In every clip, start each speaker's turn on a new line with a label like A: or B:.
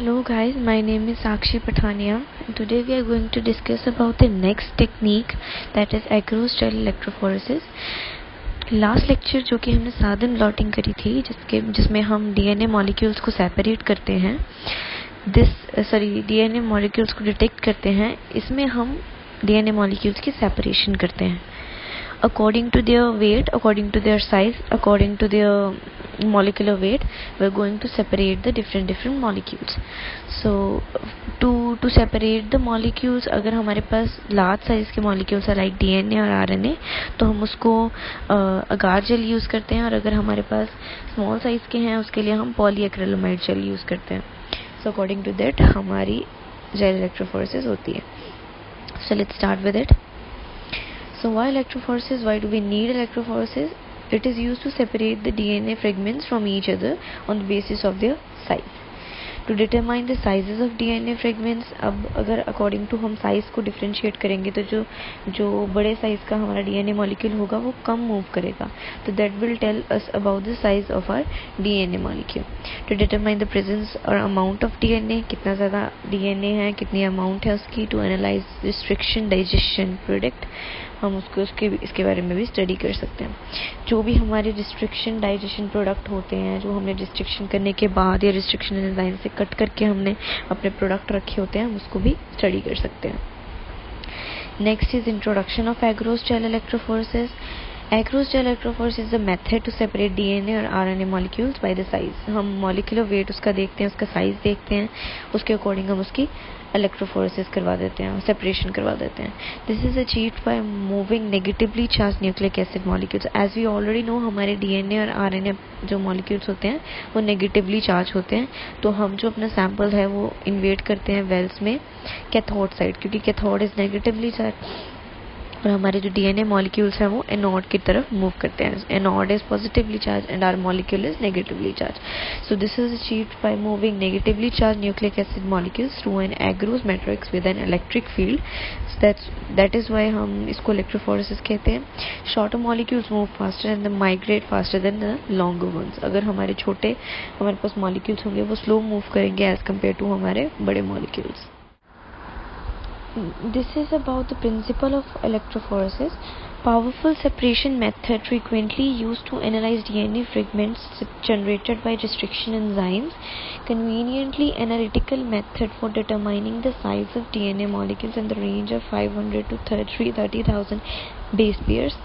A: Hello guys, my name is Sakshi Pathania and today we are going to discuss about the next technique, that is Agarose gel electrophoresis. Last lecture जो कि हमने साधन blotting करी थी जिसमें हम DNA molecules को separate करते हैं, डीएनए मॉलिक्यूल्स को डिटेक्ट करते हैं, इसमें हम डीएनए मॉलिक्यूल्स की सेपरेशन करते हैं according to their weight, according to their size, according to their molecular weight. We are going to separate the different molecules. So to separate the molecules, अगर हमारे पास large size के molecules है like DNA और RNA, तो हम उसको agar gel use करते हैं, और अगर हमारे पास small size के हैं उसके लिए हम polyacrylamide gel यूज़ करते हैं. So according to that हमारी gel electrophoresis होती है. So let's start with it. So why electrophoresis? Why do we need electrophoresis? It is used to separate the DNA fragments from each other on the basis of their size. To determine the sizes of DNA fragments, अब अगर according to हम size को differentiate करेंगे तो जो बड़े size का हमारा DNA molecule होगा वो कम move करेगा, तो that will tell us about the size of our DNA molecule. To determine the presence or amount of DNA, कितना ज़्यादा DNA है, कितनी amount है उसकी, to analyze restriction digestion product, हम उसको इसके बारे में भी स्टडी कर सकते हैं. जो भी हमारे रिस्ट्रिक्शन डाइजेशन प्रोडक्ट होते हैं, जो हमने रिस्ट्रिक्शन करने के बाद या रिस्ट्रिक्शन एंजाइम से कट करके हमने अपने प्रोडक्ट रखे होते हैं, हम उसको भी स्टडी कर सकते हैं. Next is introduction of agarose gel electrophoresis. Agarose gel electrophoresis is a method to separate DNA और RNA molecules by the size. हम molecular weight उसका देखते हैं, उसका size देखते हैं, उसके according हम उसकी electrophoresis करवा देते हैं, separation करवा देते हैं. This is achieved by moving negatively charged nucleic acid molecules. As we already know, हमारे DNA और RNA जो molecules होते हैं वो negatively charged होते हैं, तो हम जो अपना sample है वो invade करते हैं wells में cathode side, क्योंकि cathode is negatively charged और हमारे जो डीएनए मॉलिक्यूल्स हैं वो एनोड की तरफ मूव करते हैं. Anode is positively charge and our molecule is negatively charge. So this is achieved by moving negatively charge nucleic acid molecules through an agarose matrix with an electric field. That is why हम इसको electrophoresis कहते हैं. Shorter molecules move faster and the migrate faster than the longer ones. अगर हमारे पास molecules होंगे वो slow move करेंगे एज कम्पेयर टू हमारे बड़े molecules. This is about the principle of electrophoresis. Powerful separation method frequently used to analyze DNA fragments generated by restriction enzymes. Conveniently analytical method for determining the size of DNA molecules in the range of 500 to 30,000 base pairs.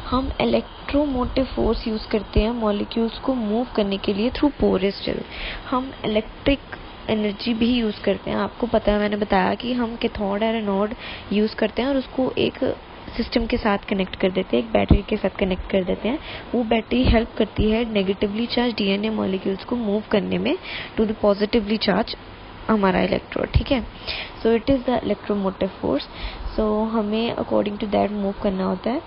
A: हम electromotive force use करते हैं molecules को move करने के लिए through porous jail. हम electric energy भी use करते हैं. आपको पता है, मैंने बताया कि हम कैथोड और एनोड यूज़ करते हैं और उसको एक सिस्टम के साथ कनेक्ट कर देते हैं, एक बैटरी के साथ कनेक्ट कर देते हैं. वो बैटरी हेल्प करती है नेगेटिवली चार्ज डीएनए मॉलिक्यूल्स को मूव करने में टू द पॉजिटिवली चार्ज हमारा इलेक्ट्रोड. ठीक है, so it is the electromotive force. So हमें अकॉर्डिंग टू दैट मूव करना होता है.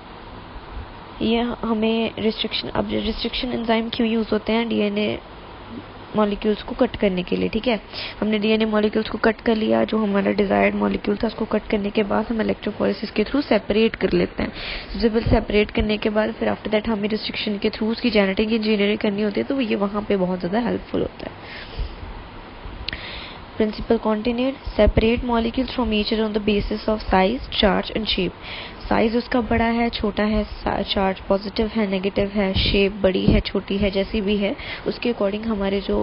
A: ये हमें रिस्ट्रिक्शन एंजाइम क्यों यूज़ होते हैं? डीएनए मॉलिक्यूल्स को कट करने के लिए. ठीक है, हमने डीएनए मॉलिक्यूल्स को कट कर लिया, जो हमारा डिजायर्ड मॉलिक्यूल था उसको कट करने के बाद हम इलेक्ट्रोफोरेसिस के थ्रू सेपरेट कर लेते हैं. जब सेपरेट करने के बाद फिर आफ्टर दैट हमें रिस्ट्रिक्शन के थ्रू उसकी जेनेटिक इंजीनियरिंग करनी होती है, तो ये वहाँ पे बहुत ज़्यादा हेल्पफुल होता है. Principle continued. Separate molecules from each other on the basis of size, charge and shape. Size उसका बड़ा है, छोटा है, चार्ज पॉजिटिव है, नेगेटिव है, शेप बड़ी है, छोटी है, जैसी भी है उसके अकॉर्डिंग हमारे जो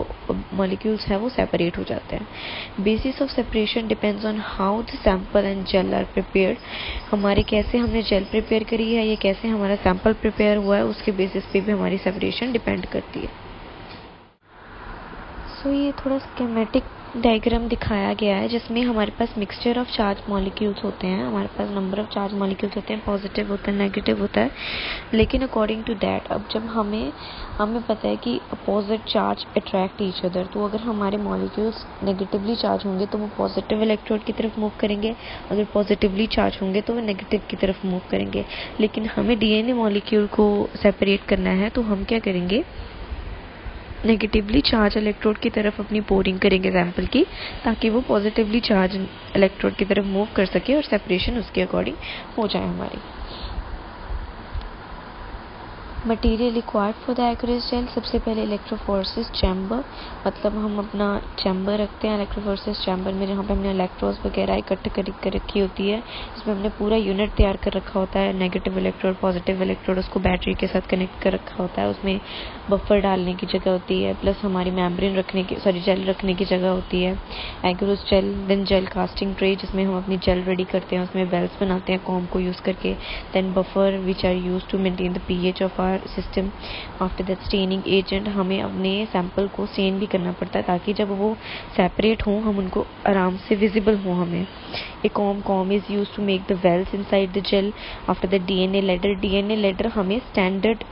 A: मॉलिक्यूल्स हैं वो सेपरेट हो जाते हैं. Basis of separation depends on how the sample and gel are prepared. हमारे कैसे हमने जेल प्रिपेयर करी है, ये कैसे हमारा सैंपल प्रिपेयर हुआ है, उसके बेसिस पे भी हमारी सेपरेशन डिपेंड करती है. सो ये थोड़ा स्कीमेटिक डायग्राम दिखाया गया है जिसमें हमारे पास मिक्सचर ऑफ चार्ज मॉलिक्यूल्स होते हैं. हमारे पास नंबर ऑफ चार्ज मॉलिक्यूल्स होते हैं, पॉजिटिव होता है, नेगेटिव होता है. लेकिन अकॉर्डिंग टू दैट अब जब हमें पता है कि opposite charge attract each other, तो अगर हमारे मॉलिक्यूल्स नेगेटिवली चार्ज होंगे तो वो पॉजिटिव इलेक्ट्रोड की तरफ मूव करेंगे, अगर पॉजिटिवली चार्ज होंगे तो वो नेगेटिव की तरफ मूव करेंगे. लेकिन हमें डीएनए मॉलिक्यूल को सेपरेट करना है, तो हम क्या करेंगे, नेगेटिवली चार्ज इलेक्ट्रोड की तरफ अपनी पोरिंग करेंगे सैंपल की, ताकि वो पॉजिटिवली चार्ज इलेक्ट्रोड की तरफ मूव कर सके और सेपरेशन उसके अकॉर्डिंग हो जाए हमारी. Material required for the agarose gel, सबसे पहले इलेक्ट्रोफोरेसिस चैम्बर, मतलब हम अपना चैम्बर रखते हैं इलेक्ट्रोफोरेसिस चैम्बर में, जहाँ पे हमने इलेक्ट्रोड्स वगैरह इकट्ठे कर रखी होती है, इसमें हमने पूरा यूनिट तैयार कर रखा होता है, नेगेटिव इलेक्ट्रोड पॉजिटिव इलेक्ट्रोड, उसको बैटरी के साथ कनेक्ट कर रखा होता है, उसमें बफर डालने की जगह होती है, प्लस हमारी मेम्ब्रेन रखने की जेल रखने की जगह होती है, agarose gel, then gel casting tray जिसमें हम अपनी जेल रेडी करते हैं, उसमें बेल्स बनाते हैं कॉम को यूज़ करके, then buffer which are use to maintain the pH of system, after that staining agent, हमें अपने सैंपल को स्टेन भी करना पड़ता है ताकि जब वो सेपरेट हों हम उनको आराम से विजिबल हों हमें। A comb is use to make the wells inside the gel, after that DNA ladder हमें स्टैंडर्ड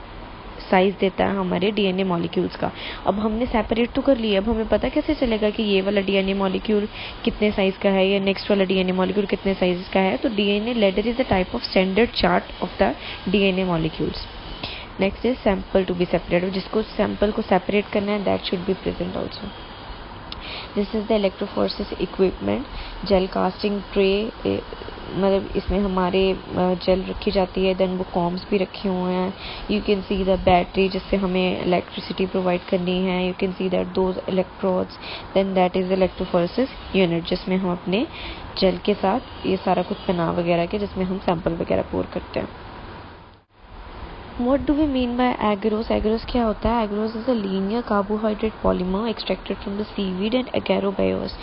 A: साइज देता है हमारे डीएनए मॉलिक्यूल्स का। अब हमने सेपरेट तो कर लिया, अब हमें पता कैसे चलेगा कि ये वाला डीएनए मॉलिक्यूल कितने साइज का है या नेक्स्ट वाला डीएनए मॉलिक्यूल कितने साइज का है? तो DNA ladder is the type of standard chart of the DNA molecules. Next is sample to be separated, जिसको सैंपल को सेपरेट करना है, that should be present also. This is the electrophoresis equipment, gel casting tray, मतलब इसमें हमारे jail रखी जाती है, देन वो कॉम्स भी रखे हुए हैं, you can see the battery जिससे हमें इलेक्ट्रिसिटी प्रोवाइड करनी है, you can see that those electrodes, then that is electrophoresis unit जिसमें हम अपने जेल के साथ ये सारा कुछ बना वगैरह के जिसमें हम सैंपल वगैरह पोर करते हैं। What do we mean by agarose? Agarose क्या होता है? Agarose is a linear carbohydrate polymer extracted from the seaweed and agarobiotes.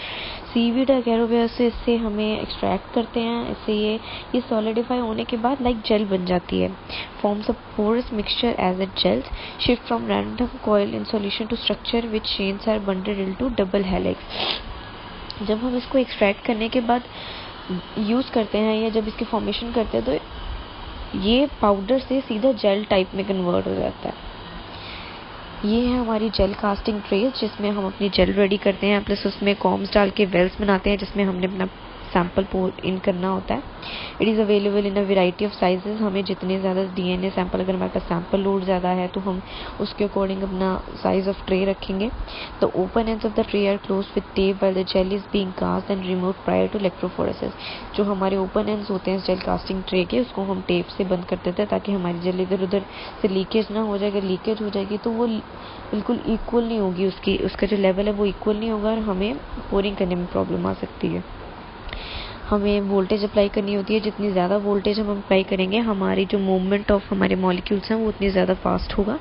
A: Seaweed agarobiotes से इससे हमें एक्सट्रैक्ट करते हैं, इससे ये सॉलिडिफाई होने के बाद लाइक जेल बन जाती है, forms a porous mixture as it gels, shift from random coil in solution to structure which chains are bundled into double helix. जब हम इसको एक्सट्रैक्ट करने के बाद यूज़ करते हैं या जब इसकी फॉर्मेशन करते हैं तो ये पाउडर से सीधा जेल टाइप में कन्वर्ट हो जाता है। ये है हमारी जेल कास्टिंग ट्रेस जिसमें हम अपनी जेल रेडी करते हैं, प्लस उसमें कॉम्स डाल के वेल्स बनाते हैं जिसमें हमने अपना सैंपल पोर इन करना होता है। It is available in a variety of sizes, हमें जितने ज़्यादा डीएनए सैंपल, अगर हमारे पास सैंपल लोड ज़्यादा है तो हम उसके अकॉर्डिंग अपना साइज ऑफ ट्रे रखेंगे। The open ends of the tray are close with tape while the gel is being cast and removed prior to electrophoresis. जो हमारे ओपन एंड्स होते हैं जेल कास्टिंग ट्रे के, उसको हम टेप से बंद कर देते हैं ताकि हमारी जेल इधर उधर से लीकेज ना हो जाए। अगर लीकेज हो जाएगी तो वो बिल्कुल इक्वल नहीं होगी, उसका जो लेवल है वो इक्वल नहीं होगा और हमें पोरिंग करने में प्रॉब्लम आ सकती है। हमें वोल्टेज अप्लाई करनी होती है, जितनी ज़्यादा वोल्टेज हम अप्लाई करेंगे हमारी जो मूवमेंट ऑफ हमारे मॉलिक्यूल्स हैं वो उतनी ज़्यादा फास्ट होगा।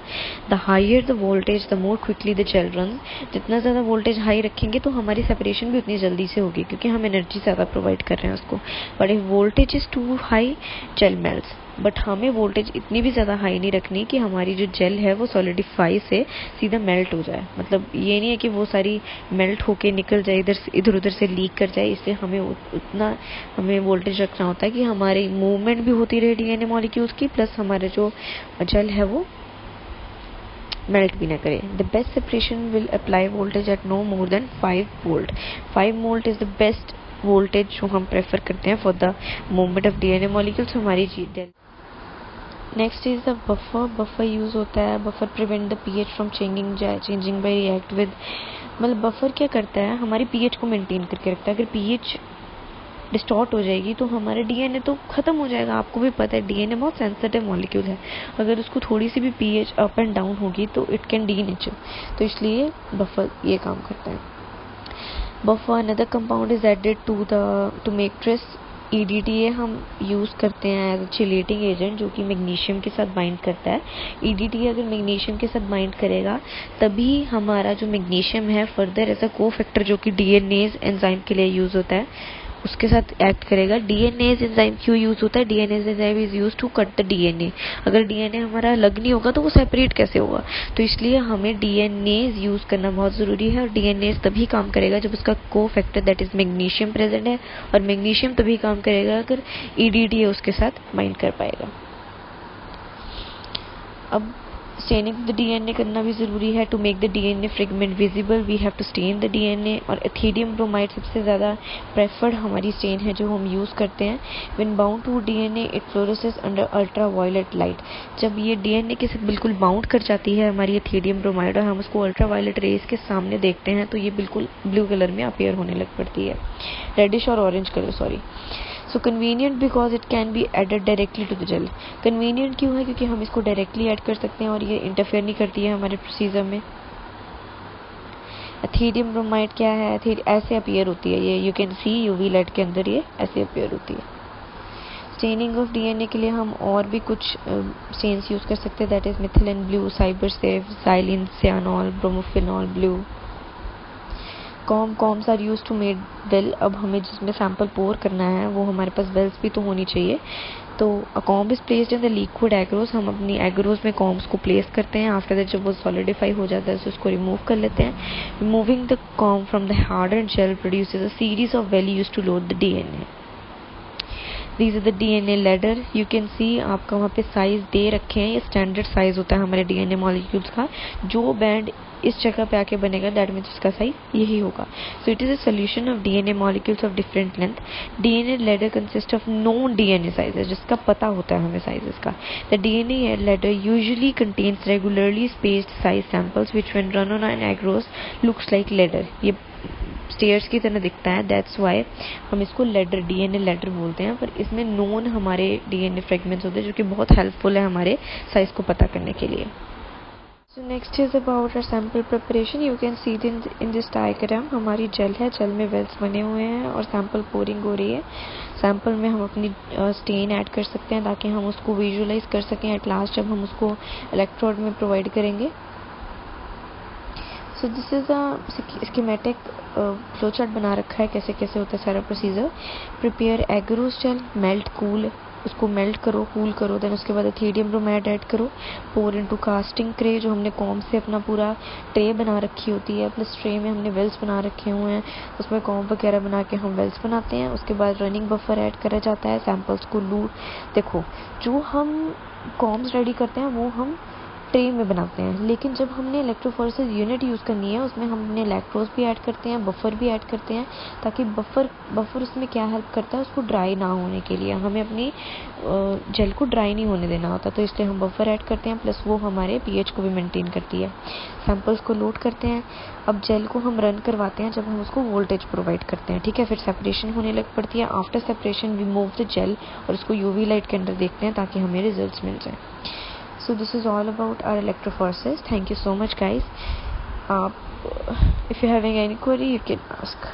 A: The higher the voltage the more quickly the gel run, जितना ज़्यादा वोल्टेज हाई रखेंगे तो हमारी सेपरेशन भी उतनी जल्दी से होगी क्योंकि हम एनर्जी ज़्यादा प्रोवाइड कर रहे हैं उसको। But if voltage is too high gel melts, but हमें वोल्टेज इतनी भी ज़्यादा हाई नहीं रखनी कि हमारी जो जेल है वो सॉलिडिफाई से सीधा मेल्ट हो जाए। मतलब ये नहीं है कि वो सारी मेल्ट होके निकल जाए, इधर उधर से लीक कर जाए, इसलिए हमें वोल्टेज रखना होता है कि हमारी मूवमेंट भी होती रहे डीएनए मॉलिक्यूल्स की, प्लस हमारा जो जेल है वो मेल्ट भी ना करे। The best separation will apply voltage at no more than 5 volt. 5 volt is the best voltage जो हम प्रेफर करते हैं for the movement of DNA molecules हमारी gel. Next is the buffer. Buffer use होता है, buffer prevent the pH from changing by react with, मतलब buffer क्या करता है हमारी पीएच को मेंटेन करके रखता है। अगर पीएच डिस्टॉर्ट हो जाएगी तो हमारा डीएनए तो खत्म हो जाएगा। आपको भी पता है डीएनए बहुत सेंसिटिव मॉलिक्यूल है, अगर उसको थोड़ी सी भी पीएच अप एंड डाउन होगी तो इट कैन डीनेचर, तो इसलिए बफर ये काम करता है। Buffer another compound is added to make trace. EDTA हम यूज़ करते हैं एज अ चिलेटिंग एजेंट जो कि मैग्नीशियम के साथ बाइंड करता है। EDTA अगर मैग्नीशियम के साथ बाइंड करेगा तभी हमारा जो मैग्नीशियम है फर्दर एज अ कोफैक्टर जो कि डीएनएज एंजाइम के लिए यूज़ होता है उसके साथ एक्ट करेगा। डीएनएज एंजाइम क्यों यूज़ होता है? DNase enzyme is use to cut the DNA. अगर डीएनए हमारा अलग नहीं होगा तो वो सेपरेट कैसे होगा? तो इसलिए हमें डीएनएज यूज़ करना बहुत ज़रूरी है और डीएनएज तभी काम करेगा जब उसका को-फैक्टर दैट इज मैग्नीशियम प्रेजेंट है, और मैग्नीशियम तभी काम करेगा अगर EDTA उसके साथ बाइंड कर पाएगा। अब स्टेनिंग द डीएनए करना भी ज़रूरी है। To make the DNA fragment visible we have to stain the DNA, और एथिडियम ब्रोमाइड सबसे ज़्यादा प्रेफर्ड हमारी स्टेन है जो हम यूज़ करते हैं। When bound to DNA it fluoresces under ultra violet light. जब ये डीएनए के साथ बिल्कुल बाउंड कर जाती है हमारी एथिडियम ब्रोमाइड और हम उसको अल्ट्रा वायलेट रेज के सामने देखते हैं तो ये बिल्कुल ब्लू कलर में अपीयर होने लग पड़ती है, रेडिश और orange colour sorry. So convenient because it can be added directly to the gel. Convenient क्यों है? क्योंकि हम इसको डायरेक्टली ऐड कर सकते हैं और ये इंटरफेयर नहीं करती है हमारे प्रोसीजर में। एथेरियम ब्रोमाइड क्या है? ऐसे अपीयर होती है ये, you can C UV light के अंदर ये ऐसे अपीयर होती है। स्टेनिंग ऑफ डीएनए के लिए हम और भी कुछ स्टेन्स यूज कर सकते हैं, that is methylene blue, SYBR Safe, xylene, cyanol, bromophenol blue. Combs are use to made well. अब हमें जिसमें सैंपल पोर करना है वो हमारे पास वेल्स भी तो होनी चाहिए। तो अ comb is placed in the liquid agarose. हम अपनी एग्रोस में कॉम्ब्स को प्लेस करते हैं। आफ्टर दैट जब वो सॉलिडिफाई हो जाता है तो उसको रिमूव कर लेते हैं। Removing the comb from the hardened gel produces a series of well used to load the DNA. These are the DNA ladder. You can see आपका वहाँ पे साइज दे रखे हैं। ये स्टैंडर्ड साइज होता है हमारे डीएनए मॉलिक्यूल्स का। जो बैंड इस जगह पे आके बनेगा दैट मीन्स उसका साइज यही होगा। So it is a solution of DNA molecules of different length. DNA ladder consist of known DNA sizes, जिसका पता होता है हमें साइजेस का। The DNA ladder usually contains regularly spaced size samples which when run on an agarose looks like ladder. ये stairs की तरह दिखता है, दैट्स वाई हम इसको लेडर, डीएनए लेडर बोलते हैं। पर इसमें नोन हमारे डीएनए फ्रेगमेंट्स होते हैं जो कि बहुत हेल्पफुल है हमारे साइज को पता करने के लिए। So next is about our sample preparation. You can see in this diagram हमारी जेल है, जेल में वेल्स बने हुए हैं और सैंपल पोरिंग हो रही है। सैंपल में हम अपनी स्टेन ऐड कर सकते हैं ताकि हम उसको विजुअलाइज कर सकें एट लास्ट जब हम उसको इलेक्ट्रोड में प्रोवाइड करेंगे। So this is a schematic flow chart बना रखा है कैसे कैसे होता है सारा procedure. Prepare agarose gel, melt cool, उसको मेल्ट करो, कूल करो, देन उसके बाद एथेरियम ब्रोमाइड ऐड करो, पोर इनटू कास्टिंग ट्रे, जो हमने कॉम्ब से अपना पूरा ट्रे बना रखी होती है, प्लस ट्रे में हमने वेल्स बना रखे हुए हैं, उसमें कॉम्ब वगैरह बना के हम वेल्स बनाते हैं। उसके बाद रनिंग बफर ऐड करा जाता है, सैंपल्स को देखो जो हम कॉम्ब्स रेडी करते हैं वो हम ट्रे में बनाते हैं, लेकिन जब हमने इलेक्ट्रोफोरेसिस यूनिट यूज़ करनी है उसमें हमने लैक्टोज भी ऐड करते हैं, बफर भी ऐड करते हैं, ताकि बफर उसमें क्या हेल्प करता है, उसको ड्राई ना होने के लिए। हमें अपनी जेल को ड्राई नहीं होने देना होता, तो इसलिए हम बफर ऐड करते हैं, प्लस वो हमारे पीएच को भी मेंटेन करती है। सैंपल्स को लोड करते हैं। अब जेल को हम रन करवाते हैं जब हम उसको वोल्टेज प्रोवाइड करते हैं, ठीक है। फिर सेपरेशन होने लग पड़ती है। After separation we move the gel और उसको यूवी लाइट के अंदर देखते हैं ताकि हमें रिजल्ट्स मिल जाए। So this is all about our electrophoresis. Thank you so much guys. If you're having any query you can ask.